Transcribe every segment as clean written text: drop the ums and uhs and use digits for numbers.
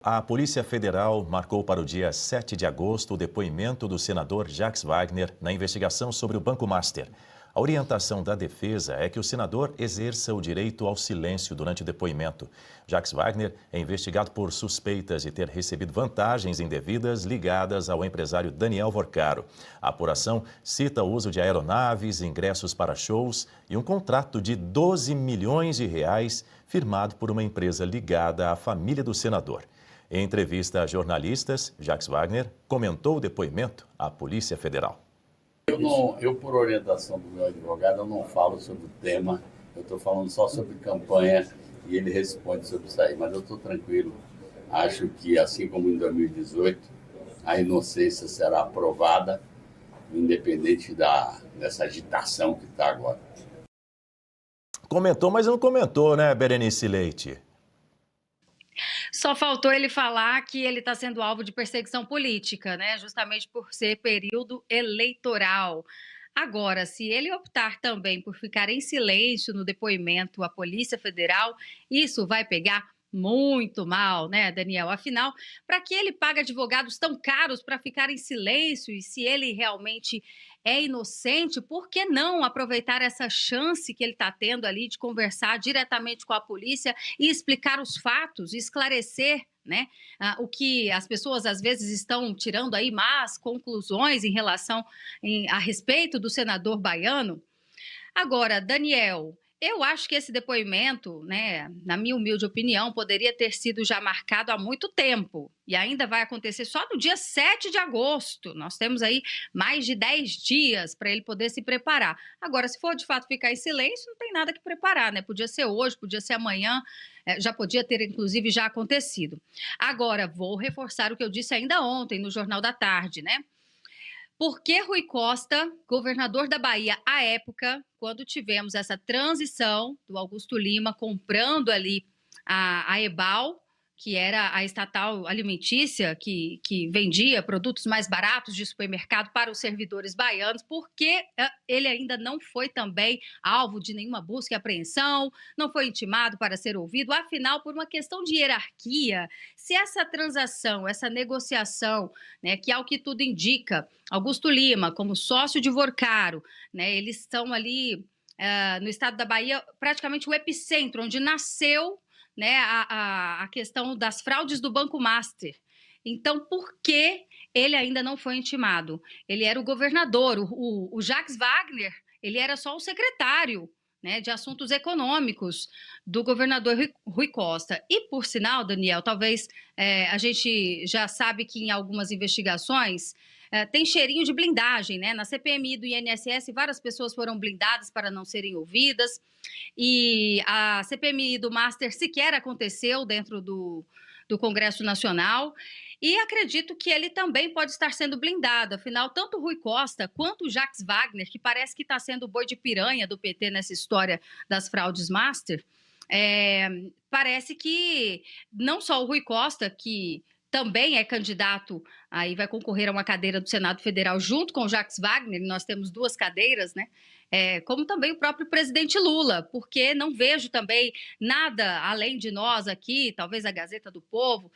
A Polícia Federal marcou para o dia 7 de agosto o depoimento do senador Jacques Wagner na investigação sobre o Banco Master. A orientação da defesa é que o senador exerça o direito ao silêncio durante o depoimento. Jacques Wagner é investigado por suspeitas de ter recebido vantagens indevidas ligadas ao empresário Daniel Vorcaro. A apuração cita o uso de aeronaves, ingressos para shows e um contrato de 12 milhões de reais firmado por uma empresa ligada à família do senador. Em entrevista a jornalistas, Jacques Wagner comentou o depoimento à Polícia Federal. Eu, por orientação do meu advogado, eu não falo sobre o tema, eu estou falando só sobre campanha e ele responde sobre isso aí, mas eu estou tranquilo. Acho que, assim como em 2018, a inocência será aprovada, independente dessa agitação que está agora. Comentou, mas não comentou, né, Berenice Leite? Só faltou ele falar que ele está sendo alvo de perseguição política, né? Justamente por ser período eleitoral. Agora, se ele optar também por ficar em silêncio no depoimento à Polícia Federal, isso vai pegar muito mal, né, Daniel? Afinal, para que ele paga advogados tão caros para ficar em silêncio? E se ele realmente é inocente, por que não aproveitar essa chance que ele está tendo ali de conversar diretamente com a polícia e explicar os fatos, esclarecer, né, o que as pessoas às vezes estão tirando aí más conclusões em relação a respeito do senador baiano? Agora, Daniel, eu acho que esse depoimento, né, na minha humilde opinião, poderia ter sido já marcado há muito tempo e ainda vai acontecer só no dia 7 de agosto. Nós temos aí mais de 10 dias para ele poder se preparar. Agora, se for de fato ficar em silêncio, não tem nada que preparar, né? Podia ser hoje, podia ser amanhã, já podia ter inclusive já acontecido. Agora, vou reforçar o que eu disse ainda ontem no Jornal da Tarde, né? Por que Rui Costa, governador da Bahia à época, quando tivemos essa transição do Augusto Lima comprando ali a EBAL, que era a estatal alimentícia que vendia produtos mais baratos de supermercado para os servidores baianos, porque ele ainda não foi também alvo de nenhuma busca e apreensão, não foi intimado para ser ouvido, afinal, por uma questão de hierarquia, se essa transação, essa negociação, né, que ao que tudo indica, Augusto Lima, como sócio de Vorcaro, né, eles estão ali no estado da Bahia, praticamente o epicentro, onde nasceu, né, a questão das fraudes do Banco Master. Então, por que ele ainda não foi intimado? Ele era o governador, o Jacques Wagner, ele era só o secretário, né, de assuntos econômicos do governador Rui Costa. E, por sinal, Daniel, talvez a gente já sabe que em algumas investigações tem cheirinho de blindagem, né? Na CPMI do INSS, várias pessoas foram blindadas para não serem ouvidas, e a CPMI do Master sequer aconteceu dentro do Congresso Nacional, e acredito que ele também pode estar sendo blindado. Afinal, tanto o Rui Costa quanto o Jacques Wagner, que parece que está sendo o boi de piranha do PT nessa história das fraudes Master, parece que não só o Rui Costa, que também é candidato, aí vai concorrer a uma cadeira do Senado Federal junto com o Jacques Wagner, nós temos duas cadeiras, né? Como também o próprio presidente Lula, porque não vejo também nada além de nós aqui, talvez a Gazeta do Povo,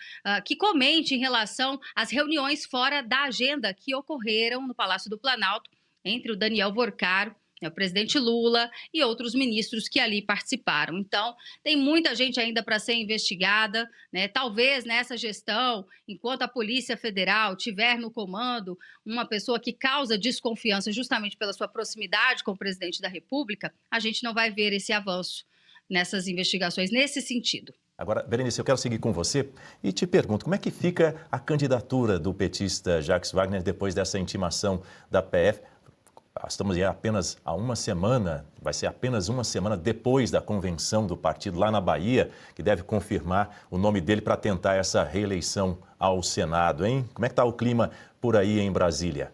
que comente em relação às reuniões fora da agenda que ocorreram no Palácio do Planalto entre o Daniel Vorcaro, o presidente Lula e outros ministros que ali participaram. Então, tem muita gente ainda para ser investigada, né? Talvez nessa gestão, enquanto a Polícia Federal tiver no comando uma pessoa que causa desconfiança justamente pela sua proximidade com o presidente da República, a gente não vai ver esse avanço nessas investigações nesse sentido. Agora, Berenice, eu quero seguir com você e te pergunto, como é que fica a candidatura do petista Jacques Wagner depois dessa intimação da PF? Estamos apenas há uma semana, vai ser apenas uma semana depois da convenção do partido lá na Bahia, que deve confirmar o nome dele para tentar essa reeleição ao Senado, hein? Como é que está o clima por aí em Brasília?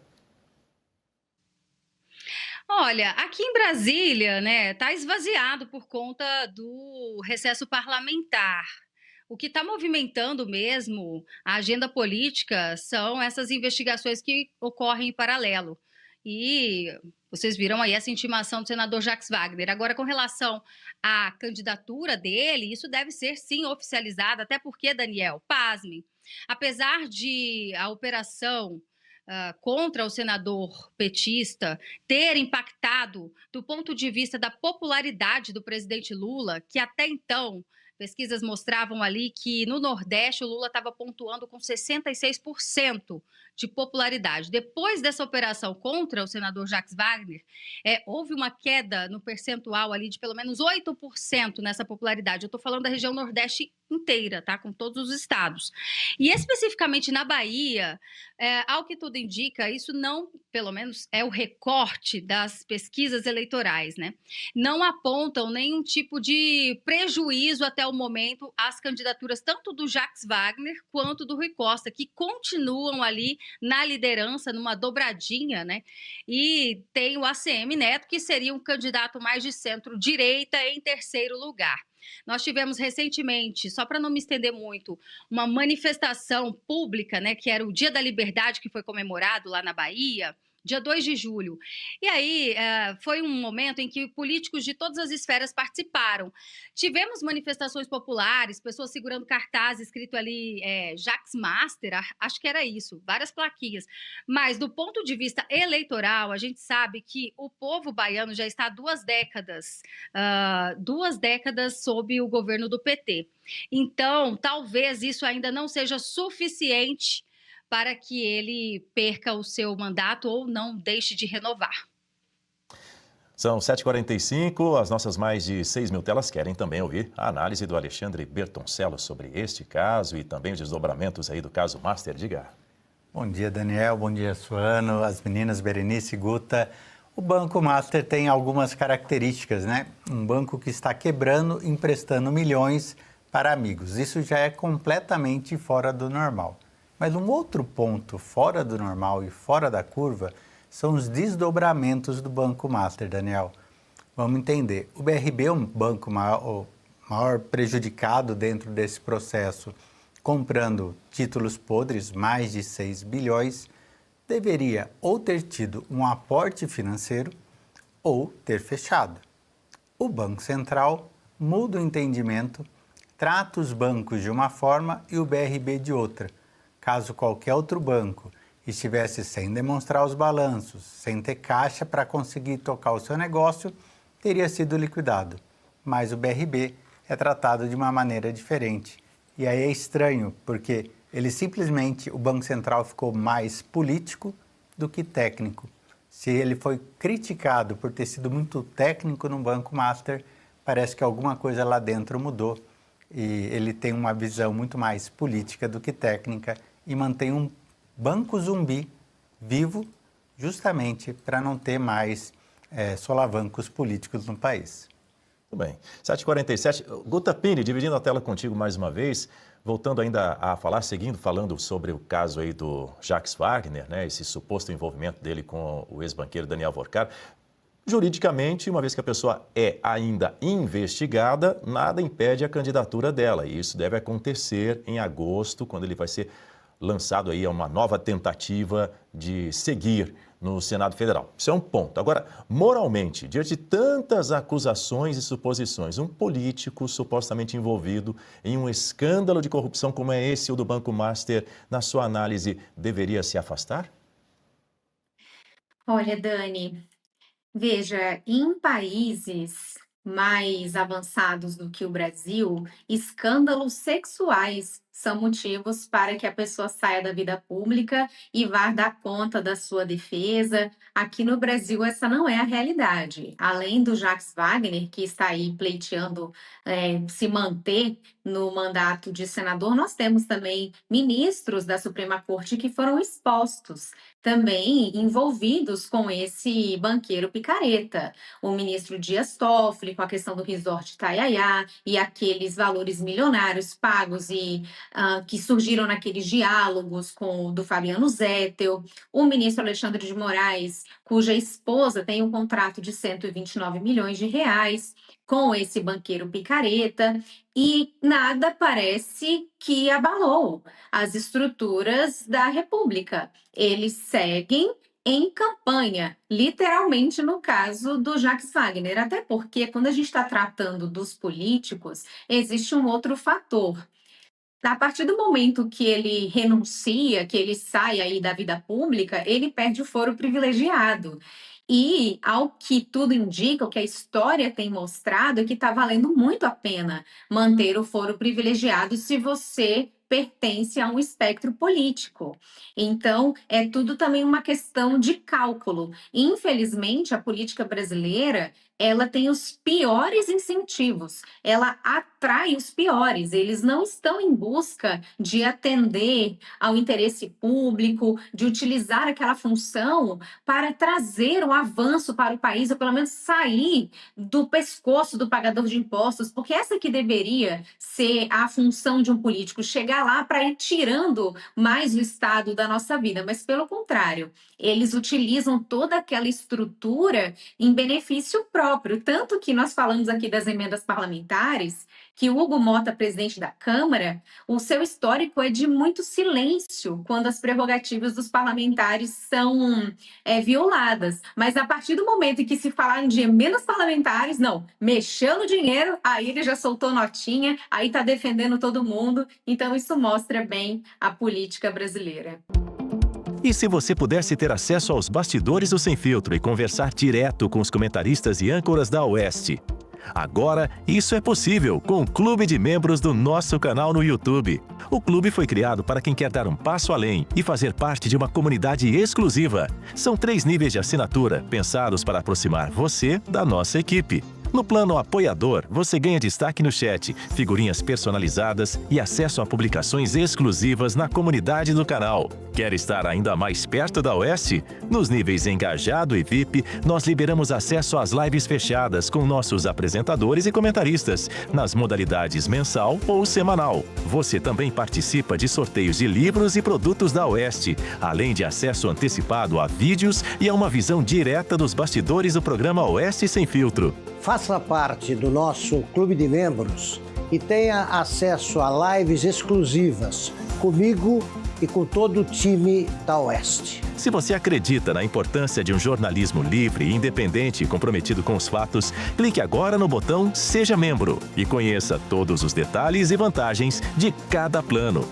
Olha, aqui em Brasília, né, está esvaziado por conta do recesso parlamentar. O que está movimentando mesmo a agenda política são essas investigações que ocorrem em paralelo. E vocês viram aí essa intimação do senador Jacques Wagner. Agora, com relação à candidatura dele, isso deve ser sim oficializado, até porque, Daniel, pasme, apesar de a operação contra o senador petista ter impactado do ponto de vista da popularidade do presidente Lula, que até então pesquisas mostravam ali que no Nordeste o Lula estava pontuando com 66% de popularidade. Depois dessa operação contra o senador Jacques Wagner, houve uma queda no percentual ali de pelo menos 8% nessa popularidade. Eu estou falando da região Nordeste inteira, tá? Com todos os estados. E especificamente na Bahia, ao que tudo indica, isso não, pelo menos, é o recorte das pesquisas eleitorais, né? Não apontam nenhum tipo de prejuízo até o momento às candidaturas tanto do Jacques Wagner quanto do Rui Costa, que continuam ali na liderança, numa dobradinha, né? E tem o ACM Neto, que seria um candidato mais de centro-direita em terceiro lugar. Nós tivemos recentemente, só para não me estender muito, uma manifestação pública, né, que era o Dia da Liberdade, que foi comemorado lá na Bahia, dia 2 de julho. E aí foi um momento em que políticos de todas as esferas participaram. Tivemos manifestações populares, pessoas segurando cartazes escrito ali Jacques Master, acho que era isso, várias plaquinhas. Mas do ponto de vista eleitoral, a gente sabe que o povo baiano já está há 2 décadas sob o governo do PT. Então, talvez isso ainda não seja suficiente para que ele perca o seu mandato ou não deixe de renovar. São 7h45, as nossas mais de 6 mil telas querem também ouvir a análise do Alexandre Bertoncello sobre este caso e também os desdobramentos aí do caso Master. Diga. Bom dia, Daniel. Bom dia, Suano, as meninas Berenice e Guta. O Banco Master tem algumas características, né? Um banco que está quebrando, emprestando milhões para amigos. Isso já é completamente fora do normal. Mas um outro ponto fora do normal e fora da curva são os desdobramentos do Banco Master, Daniel. Vamos entender. O BRB é um banco maior prejudicado dentro desse processo, comprando títulos podres, mais de 6 bilhões, deveria ou ter tido um aporte financeiro ou ter fechado. O Banco Central muda o entendimento, trata os bancos de uma forma e o BRB de outra. Caso qualquer outro banco estivesse sem demonstrar os balanços, sem ter caixa para conseguir tocar o seu negócio, teria sido liquidado. Mas o BRB é tratado de uma maneira diferente. E aí é estranho, porque o Banco Central ficou mais político do que técnico. Se ele foi criticado por ter sido muito técnico no Banco Master, parece que alguma coisa lá dentro mudou. E ele tem uma visão muito mais política do que técnica e mantém um banco zumbi vivo justamente para não ter mais solavancos políticos no país. Tudo bem. 7h47. Guta Pigne, dividindo a tela contigo mais uma vez, voltando ainda a falar, falando sobre o caso aí do Jacques Wagner, né, esse suposto envolvimento dele com o ex-banqueiro Daniel Worcar. Juridicamente, uma vez que a pessoa é ainda investigada, nada impede a candidatura dela. E isso deve acontecer em agosto, quando ele vai ser lançado aí a uma nova tentativa de seguir no Senado Federal. Isso é um ponto. Agora, moralmente, diante de tantas acusações e suposições, um político supostamente envolvido em um escândalo de corrupção como é esse, o do Banco Master, na sua análise, deveria se afastar? Olha, Dani, veja, em países mais avançados do que o Brasil, escândalos sexuais são motivos para que a pessoa saia da vida pública e vá dar conta da sua defesa. Aqui no Brasil, essa não é a realidade. Além do Jacques Wagner, que está aí pleiteando se manter no mandato de senador, nós temos também ministros da Suprema Corte que foram expostos, também envolvidos com esse banqueiro picareta. O ministro Dias Toffoli, com a questão do resort Itaiaia e aqueles valores milionários pagos e que surgiram naqueles diálogos do Fabiano Zettel, o ministro Alexandre de Moraes, cuja esposa tem um contrato de 129 milhões de reais com esse banqueiro picareta, e nada parece que abalou as estruturas da República. Eles seguem em campanha, literalmente no caso do Jacques Wagner, até porque quando a gente está tratando dos políticos, existe um outro fator. A partir do momento que ele renuncia, que ele sai aí da vida pública, ele perde o foro privilegiado. E, ao que tudo indica, o que a história tem mostrado, é que está valendo muito a pena manter o foro privilegiado se você pertence a um espectro político. Então, é tudo também uma questão de cálculo. Infelizmente, a política brasileira, ela tem os piores incentivos, ela atrai os piores, eles não estão em busca de atender ao interesse público, de utilizar aquela função para trazer um avanço para o país, ou pelo menos sair do pescoço do pagador de impostos, porque essa que deveria ser a função de um político, chegar lá para ir tirando mais o Estado da nossa vida, mas pelo contrário, eles utilizam toda aquela estrutura em benefício próprio, tanto que nós falamos aqui das emendas parlamentares, que o Hugo Mota, presidente da Câmara, o seu histórico é de muito silêncio quando as prerrogativas dos parlamentares são violadas. Mas a partir do momento em que se falaram de emendas parlamentares, não, mexeu no dinheiro, aí ele já soltou notinha, aí está defendendo todo mundo. Então isso mostra bem a política brasileira. E se você pudesse ter acesso aos bastidores do Sem Filtro e conversar direto com os comentaristas e âncoras da Oeste? Agora, isso é possível com o Clube de Membros do nosso canal no YouTube. O clube foi criado para quem quer dar um passo além e fazer parte de uma comunidade exclusiva. São 3 níveis de assinatura, pensados para aproximar você da nossa equipe. No plano apoiador, você ganha destaque no chat, figurinhas personalizadas e acesso a publicações exclusivas na comunidade do canal. Quer estar ainda mais perto da Oeste? Nos níveis Engajado e VIP, nós liberamos acesso às lives fechadas com nossos apresentadores e comentaristas, nas modalidades mensal ou semanal. Você também participa de sorteios de livros e produtos da Oeste, além de acesso antecipado a vídeos e a uma visão direta dos bastidores do programa Oeste Sem Filtro. Faça parte do nosso clube de membros e tenha acesso a lives exclusivas comigo e com todo o time da Oeste. Se você acredita na importância de um jornalismo livre, independente e comprometido com os fatos, clique agora no botão Seja Membro e conheça todos os detalhes e vantagens de cada plano.